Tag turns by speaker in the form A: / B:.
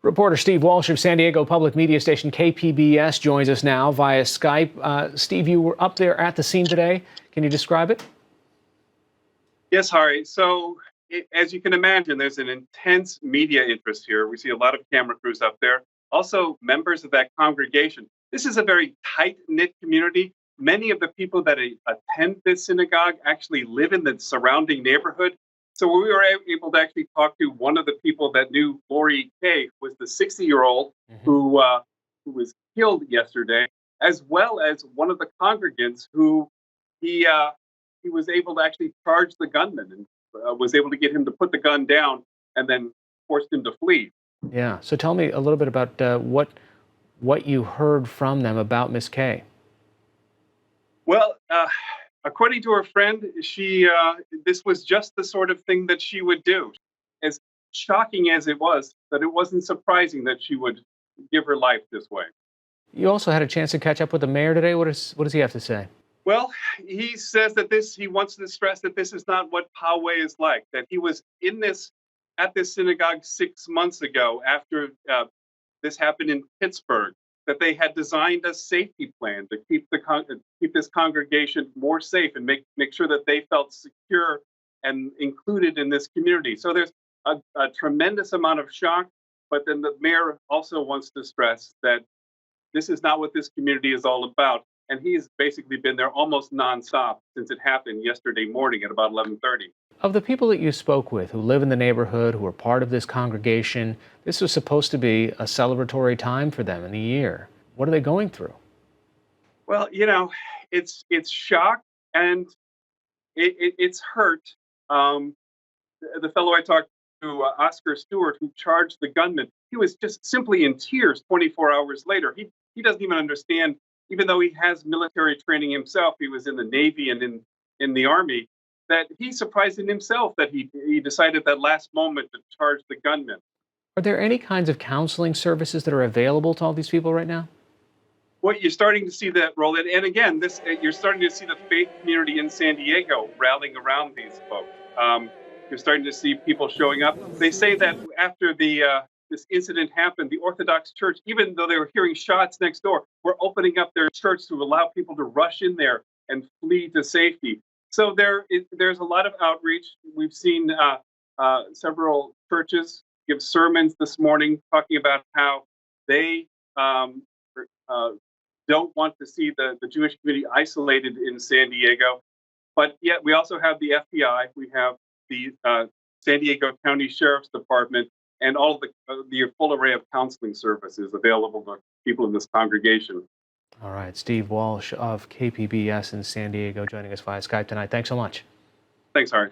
A: Reporter Steve Walsh of San Diego public media station KPBS joins us now via Skype. Steve, you were up there at the scene today. Can you describe it?
B: Yes, Hari. So, as you can imagine, there's an intense media interest here. We see a lot of camera crews up there, also members of that congregation. This is a very tight knit community. Many of the people that attend this synagogue actually live in the surrounding neighborhood. So, we were able to actually talk to one of the people that knew Lori Kay, was the 60-year-old who was killed yesterday, as well as one of the congregants who he uh, he was able to actually charge the gunman and was able to get him to put the gun down and then forced him to flee.
A: Yeah. So tell me a little bit about what you heard from them about Miss Kay.
B: Well, according to her friend, she this was just the sort of thing that she would do. As shocking as it was, that it wasn't surprising that she would give her life this way.
A: You also had a chance to catch up with the mayor today. What does he have to say?
B: Well, he says that he wants to stress that this is not what Poway is like, that he was at this synagogue 6 months ago after this happened in Pittsburgh, that they had designed a safety plan to keep this congregation more safe and make sure that they felt secure and included in this community. So there's a tremendous amount of shock, but then the mayor also wants to stress that this is not what this community is all about. And he's basically been there almost nonstop since it happened yesterday morning at about 11:30.
A: Of the people that you spoke with who live in the neighborhood, who are part of this congregation, this was supposed to be a celebratory time for them in the year. What are they going through?
B: Well, it's shock and it's hurt. The fellow I talked to, Oscar Stewart, who charged the gunman, he was just simply in tears 24 hours later. He doesn't even understand, even though he has military training himself, he was in the Navy and in the Army, that he's surprised in himself that he decided that last moment to charge the gunman.
A: Are there any kinds of counseling services that are available to all these people right now?
B: What you're starting to see that roll in, and again, you're starting to see the faith community in San Diego rallying around these folks. You're starting to see people showing up. They say that after this incident happened, the Orthodox Church, even though they were hearing shots next door, were opening up their church to allow people to rush in there and flee to safety. So there's a lot of outreach. We've seen several churches give sermons this morning talking about how they don't want to see the Jewish community isolated in San Diego. But yet we also have the FBI, we have the San Diego County Sheriff's Department, and all of the full array of counseling services available to people in this congregation.
A: All right, Steve Walsh of KPBS in San Diego joining us via Skype tonight. Thanks so much.
B: Thanks, Harry.